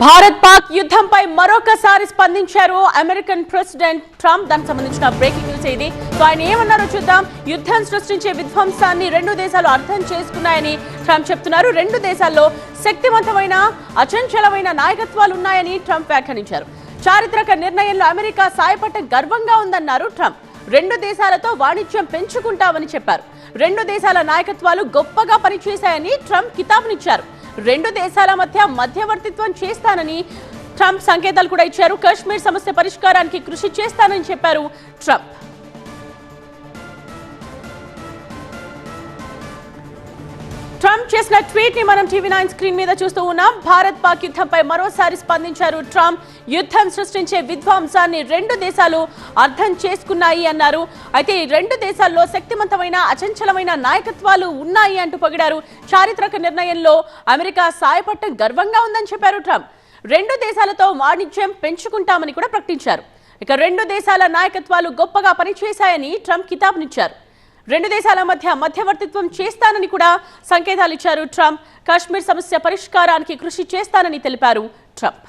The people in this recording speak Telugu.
భారత్ పాక్ యుద్ధంపై మరొకసారి స్పందించారు అమెరికన్ ప్రెసిడెంట్ ట్రంప్. దానికి సంబంధించిన బ్రేకింగ్ న్యూస్ ఇది. సో ఆయన ఏమన్నారో చూద్దాం. యుద్ధం సృష్టించే విధ్వంసాన్ని రెండు దేశాలు అర్థం చేసుకున్నాయని ట్రంప్ చెప్తున్నారు. రెండు దేశాల్లో శక్తివంతమైన అచంచలమైన నాయకత్వాలు ఉన్నాయని ట్రంప్ వ్యాఖ్యానించారు. చారిత్రక నిర్ణయంలో అమెరికా సాయపడటం గర్వంగా ఉందన్నారు ట్రంప్. రెండు దేశాలతో వాణిజ్యం పెంచుకుంటామని చెప్పారు. రెండు దేశాల నాయకత్వాలు గొప్పగా పనిచేశాయని ట్రంప్ కితాబునిచ్చారు. రెండు దేశాల మధ్య మధ్యవర్తిత్వం చేస్తానని ట్రంప్ సంకేతాలు కూడా ఇచ్చారు. కశ్మీర్ సమస్య పరిష్కారానికి కృషి చేస్తానని చెప్పారు ట్రంప్. ట్రంప్ చేసిన ట్వీట్ ని మనం టీవీ9 స్క్రీన్ మీద చూస్తూ ఉన్నాం. భారత్ పాక్ యుద్ధంపై మరోసారి స్పందించారు ట్రంప్. యుద్ధం సృష్టించే విధ్వంసాన్ని రెండు దేశాలు అర్థం చేసుకున్నాయి అన్నారు. అయితే ఈ రెండు దేశాల్లో శక్తివంతమైన అచంచలమైన నాయకత్వాలు ఉన్నాయి అంటూ పొగిడారు. చారిత్రక నిర్ణయంలో అమెరికా సాయపడటం గర్వంగా ఉందని చెప్పారు ట్రంప్. రెండు దేశాలతో వాణిజ్యం పెంచుకుంటామని కూడా ప్రకటించారు. ఇక రెండు దేశాల నాయకత్వాలు గొప్పగా పనిచేశాయని ట్రంప్ కితాబునిచ్చారు. రెండు దేశాల మధ్య మధ్యవర్తిత్వం చేస్తానని కూడా సంకేతాలు ఇచ్చారు ట్రంప్. కాశ్మీర్ సమస్య పరిష్కారానికి కృషి చేస్తానని తెలిపారు ట్రంప్.